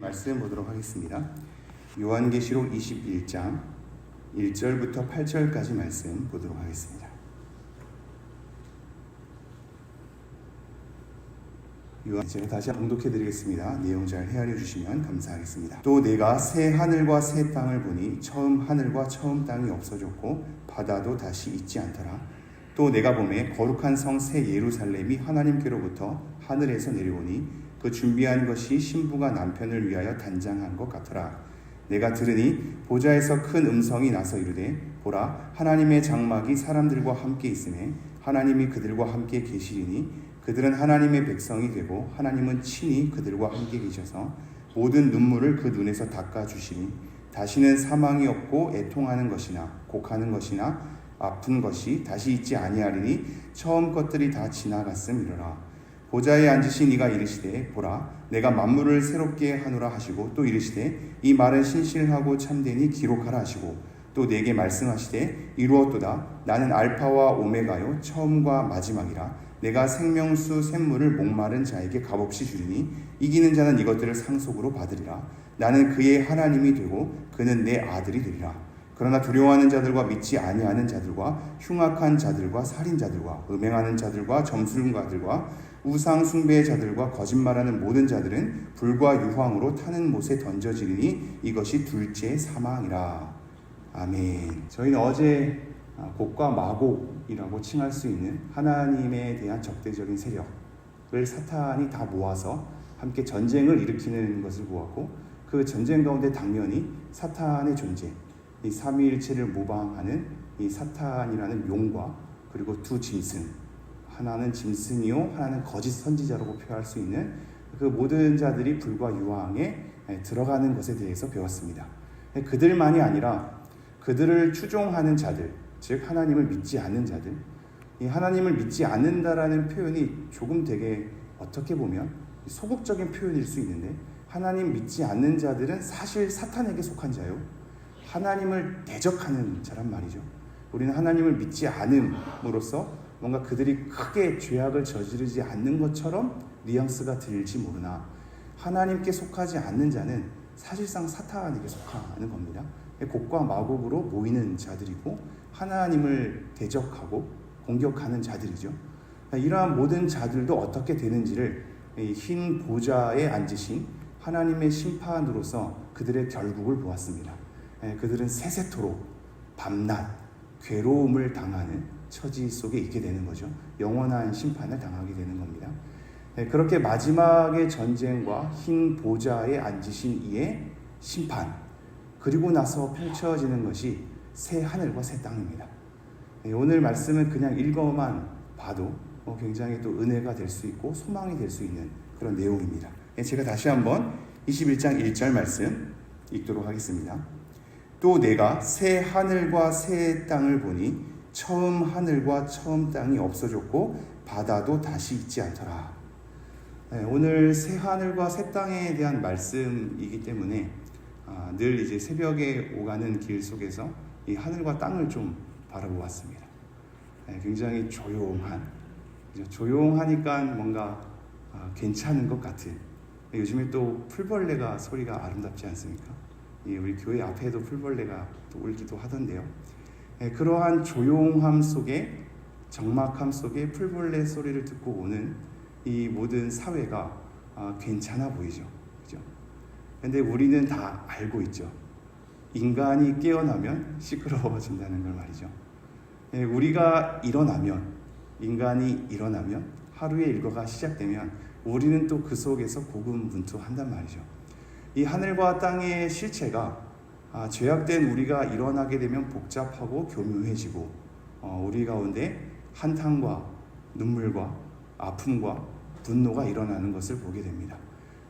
말씀 보도록 하겠습니다. 요한계시록 21장 1절부터 8절까지 말씀 보도록 하겠습니다. 제가 다시 봉독해 드리겠습니다. 내용 잘 헤아려 주시면 감사하겠습니다. 또 내가 새 하늘과 새 땅을 보니 처음 하늘과 처음 땅이 없어졌고 바다도 다시 있지 않더라. 또 내가 보매 거룩한 성 새 예루살렘이 하나님께로부터 하늘에서 내려오니 그 준비한 것이 신부가 남편을 위하여 단장한 것 같더라. 내가 들으니 보좌에서 큰 음성이 나서 이르되 보라 하나님의 장막이 사람들과 함께 있으매 하나님이 그들과 함께 계시리니 그들은 하나님의 백성이 되고 하나님은 친히 그들과 함께 계셔서 모든 눈물을 그 눈에서 닦아주시니 다시는 사망이 없고 애통하는 것이나 곡하는 것이나 아픈 것이 다시 있지 아니하리니 처음 것들이 다 지나갔음이로라. 보좌에 앉으신 이가 이르시되 보라 내가 만물을 새롭게 하노라 하시고 또 이르시되 이 말은 신실하고 참되니 기록하라 하시고 또 내게 말씀하시되 이루었도다. 나는 알파와 오메가요 처음과 마지막이라. 내가 생명수 샘물을 목마른 자에게 값없이 주리니 이기는 자는 이것들을 상속으로 받으리라. 나는 그의 하나님이 되고 그는 내 아들이 되리라. 그러나 두려워하는 자들과 믿지 아니하는 자들과 흉악한 자들과 살인자들과 음행하는 자들과 점술가들과 우상 숭배의 자들과 거짓말하는 모든 자들은 불과 유황으로 타는 못에 던져지리니 이것이 둘째 사망이라. 아멘. 저희는 어제 곡과 마곡이라고 칭할 수 있는 하나님에 대한 적대적인 세력을 사탄이 다 모아서 함께 전쟁을 일으키는 것을 보았고 그 전쟁 가운데 당연히 사탄의 존재, 이 삼위일체를 모방하는 이 사탄이라는 용과 그리고 두 짐승, 하나는 짐승이요 하나는 거짓 선지자라고 표현할 수 있는 그 모든 자들이 불과 유황에 들어가는 것에 대해서 배웠습니다. 그들만이 아니라 그들을 추종하는 자들, 즉 하나님을 믿지 않는 자들, 이 하나님을 믿지 않는다라는 표현이 조금 되게 어떻게 보면 소극적인 표현일 수 있는데 하나님 믿지 않는 자들은 사실 사탄에게 속한 자요 하나님을 대적하는 자란 말이죠. 우리는 하나님을 믿지 않음으로써 뭔가 그들이 크게 죄악을 저지르지 않는 것처럼 뉘앙스가 들지 모르나 하나님께 속하지 않는 자는 사실상 사탄에게 속하는 겁니다. 곡과 마곡으로 모이는 자들이고 하나님을 대적하고 공격하는 자들이죠. 이러한 모든 자들도 어떻게 되는지를 흰 보좌에 앉으신 하나님의 심판으로서 그들의 결국을 보았습니다. 그들은 세세토록 밤낮 괴로움을 당하는 처지 속에 있게 되는 거죠. 영원한 심판을 당하게 되는 겁니다. 그렇게 마지막의 전쟁과 흰 보좌에 앉으신 이의 심판, 그리고 나서 펼쳐지는 것이 새 하늘과 새 땅입니다. 오늘 말씀은 그냥 읽어만 봐도 굉장히 또 은혜가 될 수 있고 소망이 될 수 있는 그런 내용입니다. 제가 다시 한번 21장 1절 말씀 읽도록 하겠습니다. 또 내가 새 하늘과 새 땅을 보니 처음 하늘과 처음 땅이 없어졌고 바다도 다시 있지 않더라. 오늘 새 하늘과 새 땅에 대한 말씀이기 때문에 늘 이제 새벽에 오가는 길 속에서 이 하늘과 땅을 좀 바라보았습니다. 굉장히 조용하니까 뭔가 괜찮은 것 같은. 요즘에 또 풀벌레가 소리가 아름답지 않습니까? 우리 교회 앞에도 풀벌레가 또 울기도 하던데요. 그러한 조용함 속에 적막함 속에 풀벌레 소리를 듣고 오는 이 모든 사회가 괜찮아 보이죠. 그죠? 근데 우리는 다 알고 있죠. 인간이 깨어나면 시끄러워진다는 걸 말이죠. 우리가 인간이 일어나면 하루의 일과가 시작되면 우리는 또 그 속에서 고군분투한단 말이죠. 이 하늘과 땅의 실체가 죄악된 우리가 일어나게 되면 복잡하고 교묘해지고 우리 가운데 한탄과 눈물과 아픔과 분노가 일어나는 것을 보게 됩니다.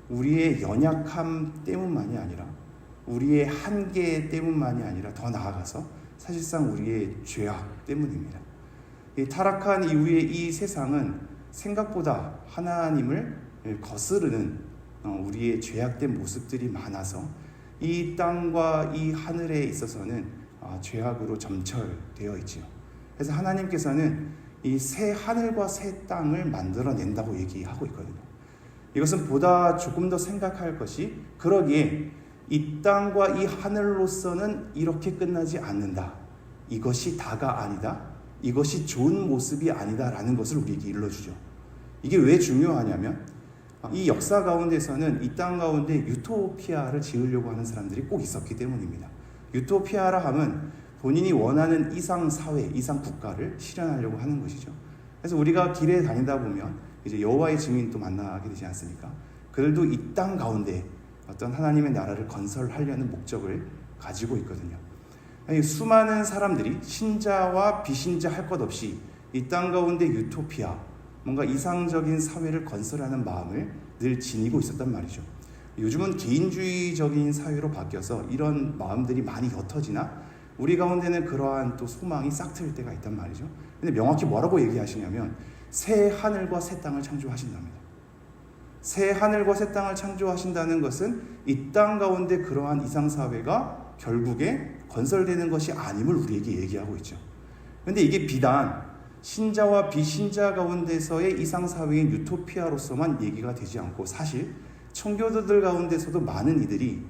우리의 연약함 때문만이 아니라 우리의 한계 때문만이 아니라 더 나아가서 사실상 우리의 죄악 때문입니다. 이 타락한 이후에 이 세상은 생각보다 하나님을 거스르는 우리의 죄악된 모습들이 많아서 이 땅과 이 하늘에 있어서는 죄악으로 점철되어 있지요. 그래서 하나님께서는 이 새 하늘과 새 땅을 만들어낸다고 얘기하고 있거든요. 이것은 보다 조금 더 생각할 것이, 그러기에 이 땅과 이 하늘로서는 이렇게 끝나지 않는다. 이것이 다가 아니다. 이것이 좋은 모습이 아니다라는 것을 우리에게 일러주죠. 이게 왜 중요하냐면 이 역사 가운데서는 이 땅 가운데 유토피아를 지으려고 하는 사람들이 꼭 있었기 때문입니다. 유토피아라 함은 본인이 원하는 이상 사회, 이상 국가를 실현하려고 하는 것이죠. 그래서 우리가 길에 다니다 보면 이제 여호와의 증인도 만나게 되지 않습니까? 그들도 이 땅 가운데 어떤 하나님의 나라를 건설하려는 목적을 가지고 있거든요. 아니, 수많은 사람들이 신자와 비신자 할 것 없이 이 땅 가운데 유토피아, 뭔가 이상적인 사회를 건설하는 마음을 늘 지니고 있었단 말이죠. 요즘은 개인주의적인 사회로 바뀌어서 이런 마음들이 많이 옅어지나 우리 가운데는 그러한 또 소망이 싹트일 때가 있단 말이죠. 근데 명확히 뭐라고 얘기하시냐면 새 하늘과 새 땅을 창조하신답니다. 새 하늘과 새 땅을 창조하신다는 것은 이 땅 가운데 그러한 이상사회가 결국에 건설되는 것이 아님을 우리에게 얘기하고 있죠. 그런데 이게 비단 신자와 비신자 가운데서의 이상사회인 유토피아로서만 얘기가 되지 않고, 사실 청교도들 가운데서도 많은 이들이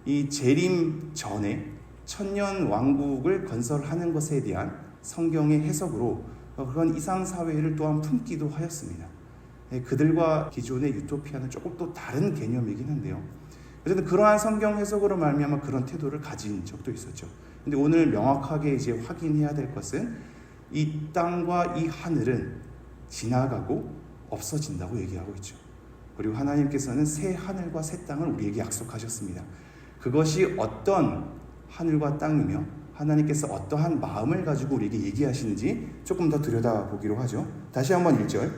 이 재림 전에 천년 왕국을 건설하는 것에 대한 성경의 해석으로 그런 이상사회를 또한 품기도 하였습니다. 그들과 기존의 유토피아는 조금 또 다른 개념이긴 한데요. 어쨌든 그러한 성경 해석으로 말미암아 그런 태도를 가진 적도 있었죠. 근데 오늘 명확하게 이제 확인해야 될 것은 이 땅과 이 하늘은 지나가고 없어진다고 얘기하고 있죠. 그리고 하나님께서는 새 하늘과 새 땅을 우리에게 약속하셨습니다. 그것이 어떤 하늘과 땅이며 하나님께서 어떠한 마음을 가지고 우리에게 얘기하시는지 조금 더 들여다보기로 하죠. 다시 한번 1절.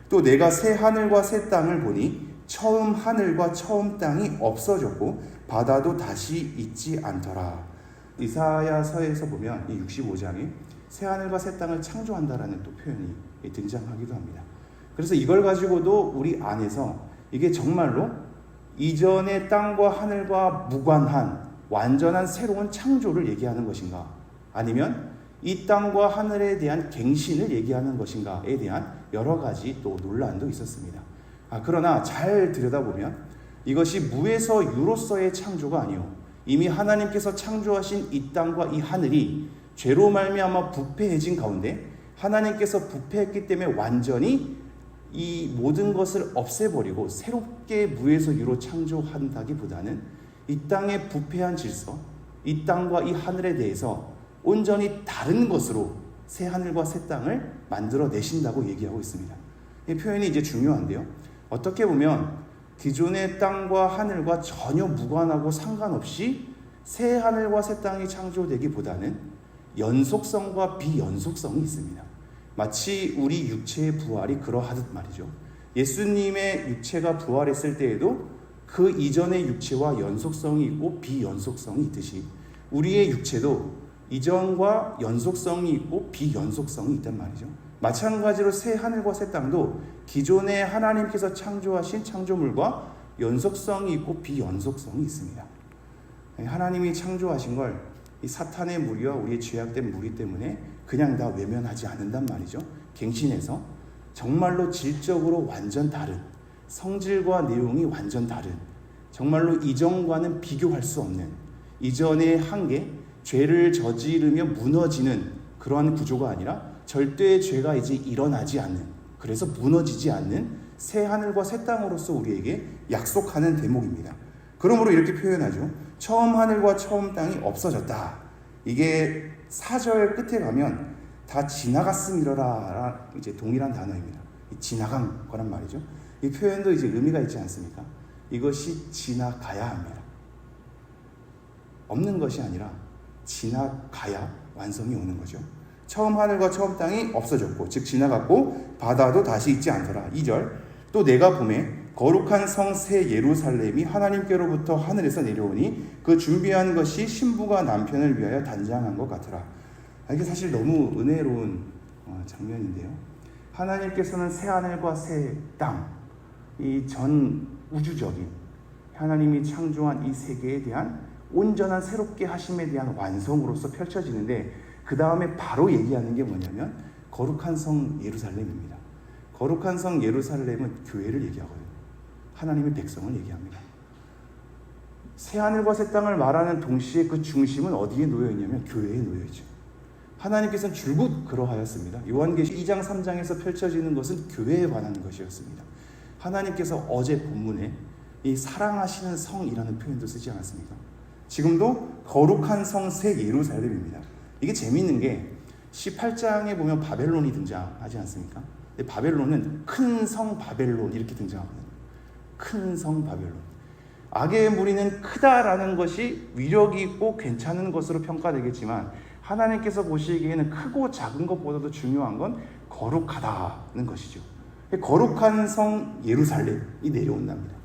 또 내가 새 하늘과 새 땅을 보니 처음 하늘과 처음 땅이 없어졌고 바다도 다시 있지 않더라. 이사야서에서 보면 이 65장에 새 하늘과 새 땅을 창조한다라는 또 표현이 등장하기도 합니다. 그래서 이걸 가지고도 우리 안에서 이게 정말로 이전의 땅과 하늘과 무관한 완전한 새로운 창조를 얘기하는 것인가, 아니면 이 땅과 하늘에 대한 갱신을 얘기하는 것인가에 대한 여러 가지 또 논란도 있었습니다. 그러나 잘 들여다보면 이것이 무에서 유로서의 창조가 아니요, 이미 하나님께서 창조하신 이 땅과 이 하늘이 죄로 말미암아 부패해진 가운데 하나님께서 부패했기 때문에 완전히 이 모든 것을 없애버리고 새롭게 무에서 유로 창조한다기보다는 이 땅의 부패한 질서, 이 땅과 이 하늘에 대해서 온전히 다른 것으로 새 하늘과 새 땅을 만들어 내신다고 얘기하고 있습니다. 이 표현이 이제 중요한데요. 어떻게 보면 기존의 땅과 하늘과 전혀 무관하고 상관없이 새 하늘과 새 땅이 창조되기보다는 연속성과 비연속성이 있습니다. 마치 우리 육체의 부활이 그러하듯 말이죠. 예수님의 육체가 부활했을 때에도 그 이전의 육체와 연속성이 있고 비연속성이 있듯이 우리의 육체도 이전과 연속성이 있고 비연속성이 있단 말이죠. 마찬가지로 새 하늘과 새 땅도 기존에 하나님께서 창조하신 창조물과 연속성이 있고 비연속성이 있습니다. 하나님이 창조하신 걸 이 사탄의 무리와 우리의 죄악된 무리 때문에 그냥 다 외면하지 않는단 말이죠. 갱신해서 정말로 질적으로 완전 다른, 성질과 내용이 완전 다른, 정말로 이전과는 비교할 수 없는, 이전의 한계, 죄를 저지르며 무너지는 그러한 구조가 아니라 절대의 죄가 이제 일어나지 않는, 그래서 무너지지 않는 새 하늘과 새 땅으로서 우리에게 약속하는 대목입니다. 그러므로 이렇게 표현하죠. 처음 하늘과 처음 땅이 없어졌다. 이게 4절 끝에 가면 다 지나갔음이러라, 이제 동일한 단어입니다. 지나간 거란 말이죠. 이 표현도 이제 의미가 있지 않습니까? 이것이 지나가야 합니다. 없는 것이 아니라 지나가야 완성이 오는 거죠. 처음 하늘과 처음 땅이 없어졌고, 즉 지나갔고 바다도 다시 있지 않더라. 2절. 또 내가 보매 거룩한 성 새 예루살렘이 하나님께로부터 하늘에서 내려오니 그 준비한 것이 신부가 남편을 위하여 단장한 것 같더라. 이게 사실 너무 은혜로운 장면인데요. 하나님께서는 새 하늘과 새 땅, 이 전 우주적인 하나님이 창조한 이 세계에 대한 온전한 새롭게 하심에 대한 완성으로서 펼쳐지는데, 그 다음에 바로 얘기하는 게 뭐냐면 거룩한 성 예루살렘입니다. 거룩한 성 예루살렘은 교회를 얘기하거든요. 하나님의 백성을 얘기합니다. 새 하늘과 새 땅을 말하는 동시에 그 중심은 어디에 놓여 있냐면 교회에 놓여 있죠. 하나님께서는 줄곧 그러하였습니다. 요한계시 2장 3장에서 펼쳐지는 것은 교회에 관한 것이었습니다. 하나님께서 어제 본문에 이 사랑하시는 성이라는 표현도 쓰지 않았습니까? 지금도 거룩한 성 새 예루살렘입니다. 이게 재미있는 게 18장에 보면 바벨론이 등장하지 않습니까? 근데 바벨론은 큰 성 바벨론 이렇게 등장하거든요. 큰 성 바벨론. 악의 무리는 크다라는 것이 위력이 있고 괜찮은 것으로 평가되겠지만 하나님께서 보시기에는 크고 작은 것보다도 중요한 건 거룩하다는 것이죠. 거룩한 성 예루살렘이 내려온답니다.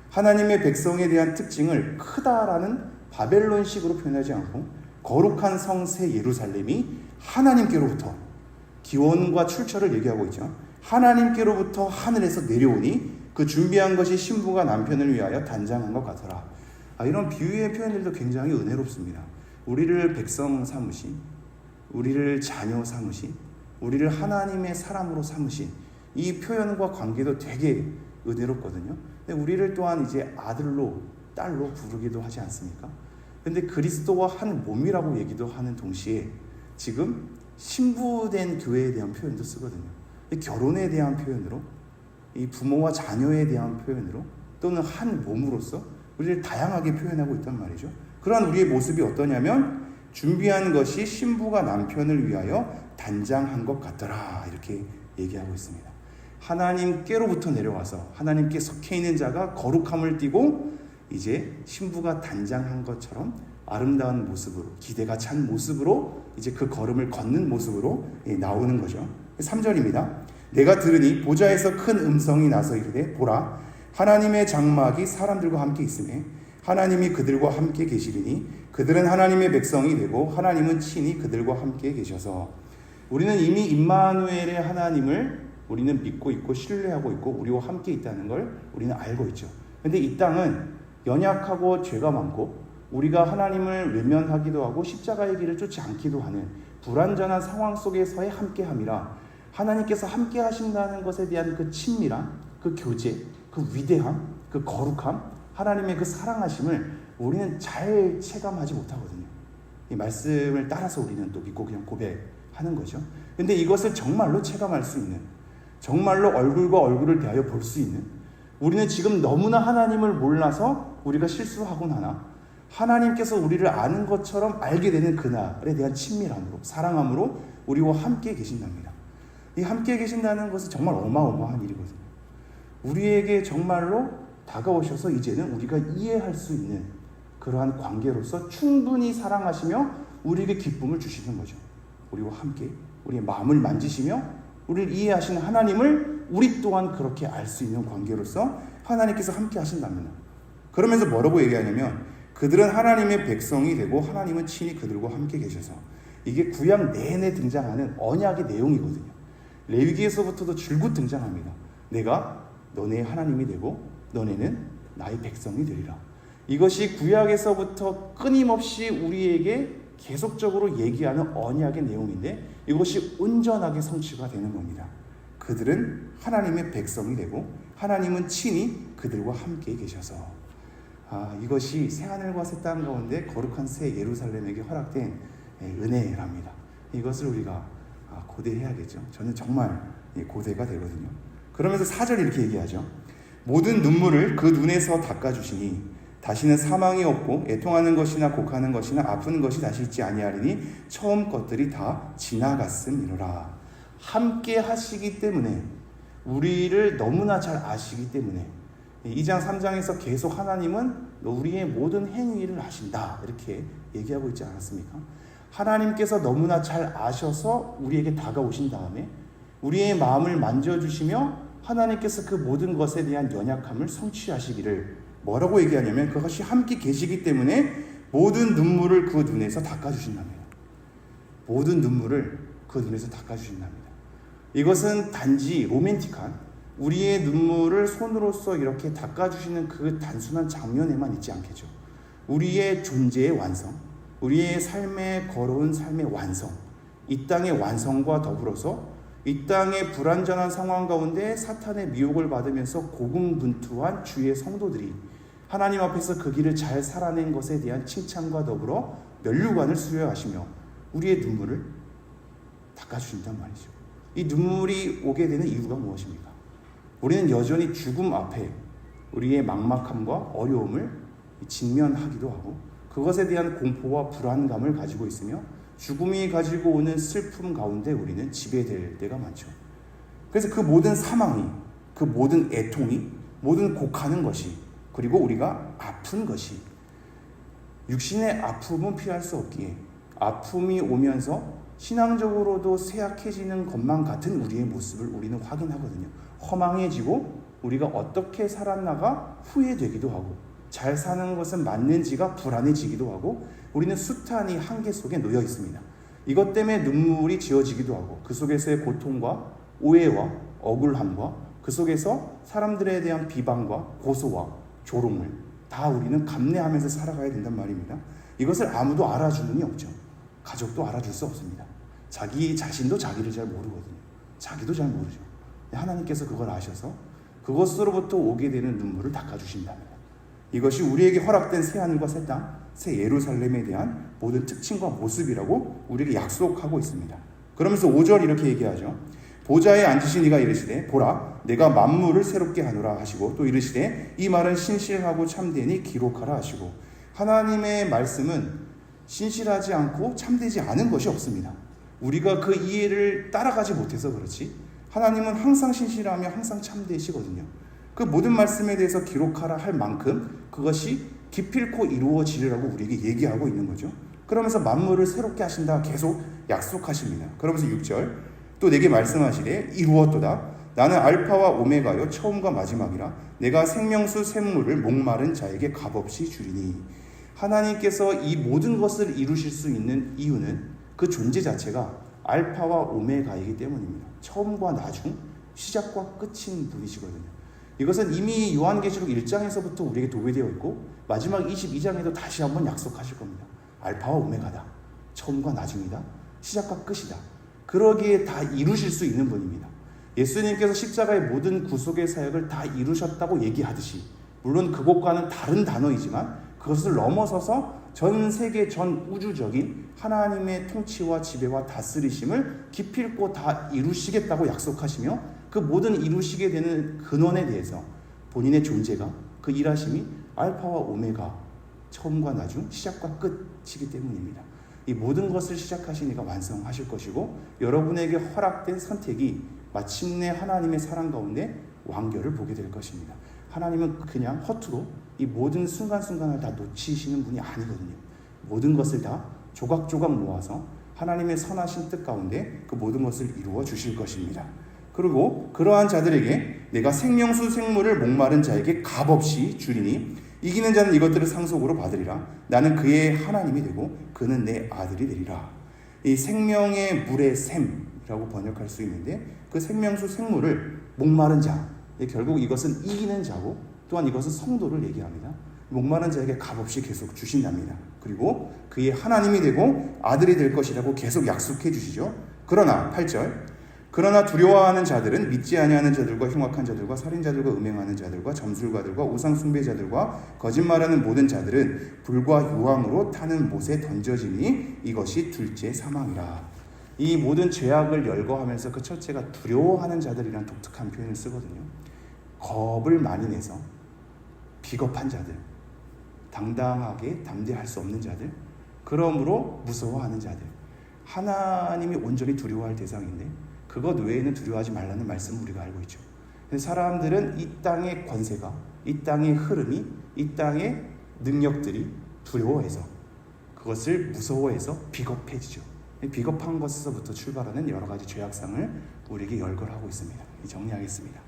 하나님의 백성에 대한 특징을 크다라는 바벨론식으로 표현하지 않고 거룩한 성 새 예루살렘이 하나님께로부터 기원과 출처를 얘기하고 있죠. 하나님께로부터 하늘에서 내려오니 그 준비한 것이 신부가 남편을 위하여 단장한 것 같더라. 이런 비유의 표현들도 굉장히 은혜롭습니다. 우리를 백성 삼으신, 우리를 자녀 삼으신, 우리를 하나님의 사람으로 삼으신 이 표현과 관계도 되게 은혜롭거든요. 근데 우리를 또한 이제 아들로, 딸로 부르기도 하지 않습니까? 근데 그리스도와 한 몸이라고 얘기도 하는 동시에 지금 신부된 교회에 대한 표현도 쓰거든요. 결혼에 대한 표현으로, 이 부모와 자녀에 대한 표현으로, 또는 한 몸으로서 우리를 다양하게 표현하고 있단 말이죠. 그러한 우리의 모습이 어떠냐면 준비한 것이 신부가 남편을 위하여 단장한 것 같더라 이렇게 얘기하고 있습니다. 하나님께로부터 내려와서 하나님께 속해 있는 자가 거룩함을 띠고 이제 신부가 단장한 것처럼 아름다운 모습으로, 기대가 찬 모습으로 이제 그 걸음을 걷는 모습으로 나오는 거죠. 3절입니다. 내가 들으니 보좌에서 큰 음성이 나서 이르되 보라 하나님의 장막이 사람들과 함께 있으매 하나님이 그들과 함께 계시리니 그들은 하나님의 백성이 되고 하나님은 친히 그들과 함께 계셔서. 우리는 이미 임마누엘의 하나님을 우리는 믿고 있고 신뢰하고 있고 우리와 함께 있다는 걸 우리는 알고 있죠. 근데 이 땅은 연약하고 죄가 많고 우리가 하나님을 외면하기도 하고 십자가의 길을 쫓지 않기도 하는 불완전한 상황 속에서의 함께함이라 하나님께서 함께 하신다는 것에 대한 그 친밀함, 그 교제, 그 위대함, 그 거룩함, 하나님의 그 사랑하심을 우리는 잘 체감하지 못하거든요. 이 말씀을 따라서 우리는 또 믿고 그냥 고백하는 거죠. 근데 이것을 정말로 체감할 수 있는, 정말로 얼굴과 얼굴을 대하여 볼 수 있는, 우리는 지금 너무나 하나님을 몰라서 우리가 실수하곤 하나 하나님께서 우리를 아는 것처럼 알게 되는 그날에 대한 친밀함으로, 사랑함으로 우리와 함께 계신답니다. 이 함께 계신다는 것은 정말 어마어마한 일이거든요. 우리에게 정말로 다가오셔서 이제는 우리가 이해할 수 있는 그러한 관계로서 충분히 사랑하시며 우리에게 기쁨을 주시는 거죠. 우리와 함께 우리의 마음을 만지시며 우리를 이해하시는 하나님을 우리 또한 그렇게 알 수 있는 관계로서 하나님께서 함께 하신답니다. 그러면서 뭐라고 얘기하냐면 그들은 하나님의 백성이 되고 하나님은 친히 그들과 함께 계셔서. 이게 구약 내내 등장하는 언약의 내용이거든요. 레위기에서부터도 줄곧 등장합니다. 내가 너네의 하나님이 되고 너네는 나의 백성이 되리라. 이것이 구약에서부터 끊임없이 우리에게 계속적으로 얘기하는 언약의 내용인데 이것이 온전하게 성취가 되는 겁니다. 그들은 하나님의 백성이 되고 하나님은 친히 그들과 함께 계셔서. 이것이 새하늘과 새 땅 가운데 거룩한 새 예루살렘에게 허락된 은혜랍니다. 이것을 우리가 고대해야겠죠. 저는 정말 고대가 되거든요. 그러면서 4절 이렇게 얘기하죠. 모든 눈물을 그 눈에서 닦아주시니 다시는 사망이 없고 애통하는 것이나 곡하는 것이나 아픈 것이 다시 있지 아니하리니 처음 것들이 다 지나갔음이로라. 함께 하시기 때문에, 우리를 너무나 잘 아시기 때문에 2장 3장에서 계속 하나님은 우리의 모든 행위를 아신다 이렇게 얘기하고 있지 않았습니까? 하나님께서 너무나 잘 아셔서 우리에게 다가오신 다음에 우리의 마음을 만져주시며 하나님께서 그 모든 것에 대한 연약함을 성취하시기를 뭐라고 얘기하냐면 그것이 함께 계시기 때문에 모든 눈물을 그 눈에서 닦아주신답니다. 모든 눈물을 그 눈에서 닦아주신답니다. 이것은 단지 로맨틱한 우리의 눈물을 손으로서 이렇게 닦아주시는 그 단순한 장면에만 있지 않겠죠. 우리의 존재의 완성, 우리의 삶에 걸어온 삶의 완성, 이 땅의 완성과 더불어서 이 땅의 불완전한 상황 가운데 사탄의 미혹을 받으면서 고군분투한 주의 성도들이 하나님 앞에서 그 길을 잘 살아낸 것에 대한 칭찬과 더불어 면류관을 수여하시며 우리의 눈물을 닦아주신단 말이죠. 이 눈물이 오게 되는 이유가 무엇입니까? 우리는 여전히 죽음 앞에 우리의 막막함과 어려움을 직면하기도 하고 그것에 대한 공포와 불안감을 가지고 있으며 죽음이 가지고 오는 슬픔 가운데 우리는 지배될 때가 많죠. 그래서 그 모든 사망이, 그 모든 애통이, 모든 곡하는 것이, 그리고 우리가 아픈 것이, 육신의 아픔은 피할 수 없기에 아픔이 오면서 신앙적으로도 쇠약해지는 것만 같은 우리의 모습을 우리는 확인하거든요. 허망해지고 우리가 어떻게 살았나가 후회되기도 하고 잘 사는 것은 맞는지가 불안해지기도 하고 우리는 숱한 이 한계 속에 놓여 있습니다. 이것 때문에 눈물이 지어지기도 하고 그 속에서의 고통과 오해와 억울함과 그 속에서 사람들에 대한 비방과 고소와 조롱을 다 우리는 감내하면서 살아가야 된단 말입니다. 이것을 아무도 알아주는 이 없죠. 가족도 알아줄 수 없습니다. 자기 자신도 자기를 잘 모르거든요. 자기도 잘 모르죠. 하나님께서 그걸 아셔서 그것으로부터 오게 되는 눈물을 닦아주신답니다. 이것이 우리에게 허락된 새하늘과 새 땅, 새 예루살렘에 대한 모든 특징과 모습이라고 우리에게 약속하고 있습니다. 그러면서 5절 이렇게 얘기하죠. 보좌에 앉으신 이가 이르시되 보라 내가 만물을 새롭게 하노라 하시고 또 이르시되 이 말은 신실하고 참되니 기록하라 하시고 하나님의 말씀은 신실하지 않고 참되지 않은 것이 없습니다. 우리가 그 이해를 따라가지 못해서 그렇지 하나님은 항상 신실하며 항상 참되시거든요. 그 모든 말씀에 대해서 기록하라 할 만큼 그것이 기필코 이루어지리라고 우리에게 얘기하고 있는 거죠. 그러면서 만물을 새롭게 하신다 계속 약속하십니다. 그러면서 6절 또 내게 말씀하시되 이루었도다 나는 알파와 오메가요 처음과 마지막이라 내가 생명수 샘물을 목마른 자에게 값없이 주리니. 하나님께서 이 모든 것을 이루실 수 있는 이유는 그 존재 자체가 알파와 오메가이기 때문입니다. 처음과 나중, 시작과 끝인 분이시거든요. 이것은 이미 요한계시록 1장에서부터 우리에게 도배되어 있고 마지막 22장에도 다시 한번 약속하실 겁니다. 알파와 오메가다. 처음과 나중이다. 시작과 끝이다. 그러기에 다 이루실 수 있는 분입니다. 예수님께서 십자가의 모든 구속의 사역을 다 이루셨다고 얘기하듯이 물론 그것과는 다른 단어이지만 그것을 넘어서서 전 세계 전 우주적인 하나님의 통치와 지배와 다스리심을 기필코 다 이루시겠다고 약속하시며 그 모든 이루시게 되는 근원에 대해서 본인의 존재가 그 일하심이 알파와 오메가 처음과 나중 시작과 끝이기 때문입니다. 이 모든 것을 시작하신 이가 완성하실 것이고 여러분에게 허락된 선택이 마침내 하나님의 사랑 가운데 완결을 보게 될 것입니다. 하나님은 그냥 허투루 이 모든 순간순간을 다 놓치시는 분이 아니거든요. 모든 것을 다 조각조각 모아서 하나님의 선하신 뜻 가운데 그 모든 것을 이루어 주실 것입니다. 그리고 그러한 자들에게 내가 생명수 생물을 목마른 자에게 값없이 주리니 이기는 자는 이것들을 상속으로 받으리라. 나는 그의 하나님이 되고 그는 내 아들이 되리라. 이 생명의 물의 샘이라고 번역할 수 있는데 그 생명수 생물을 목마른 자, 결국 이것은 이기는 자고 또한 이것은 성도를 얘기합니다. 목마른 자에게 값없이 계속 주신답니다. 그리고 그의 하나님이 되고 아들이 될 것이라고 계속 약속해 주시죠. 그러나 8절 그러나 두려워하는 자들은 믿지 아니하는 자들과 흉악한 자들과 살인자들과 음행하는 자들과 점술가들과 우상 숭배자들과 거짓말하는 모든 자들은 불과 유황으로 타는 못에 던져지니 이것이 둘째 사망이라. 이 모든 죄악을 열거하면서 그 첫째가 두려워하는 자들이라는 독특한 표현을 쓰거든요. 겁을 많이 내서 비겁한 자들, 당당하게 담대할 수 없는 자들, 그러므로 무서워하는 자들, 하나님이 온전히 두려워할 대상인데 그것 외에는 두려워하지 말라는 말씀을 우리가 알고 있죠. 사람들은 이 땅의 권세가, 이 땅의 흐름이, 이 땅의 능력들이 두려워해서 그것을 무서워해서 비겁해지죠. 비겁한 것에서부터 출발하는 여러 가지 죄악상을 우리에게 열거하고 있습니다. 정리하겠습니다.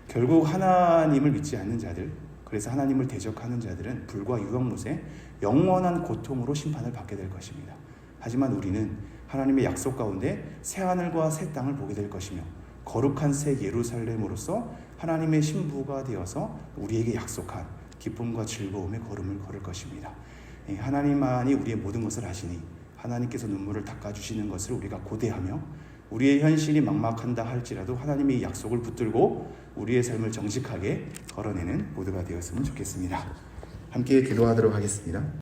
결국 하나님을 믿지 않는 자들, 그래서 하나님을 대적하는 자들은 불과 유황못에 영원한 고통으로 심판을 받게 될 것입니다. 하지만 우리는 하나님의 약속 가운데 새하늘과 새 땅을 보게 될 것이며 거룩한 새 예루살렘으로서 하나님의 신부가 되어서 우리에게 약속한 기쁨과 즐거움의 걸음을 걸을 것입니다. 하나님만이 우리의 모든 것을 아시니 하나님께서 눈물을 닦아주시는 것을 우리가 고대하며 우리의 현실이 막막한다 할지라도 하나님의 약속을 붙들고 우리의 삶을 정직하게 걸어내는 모두가 되었으면 좋겠습니다. 함께 기도하도록 하겠습니다.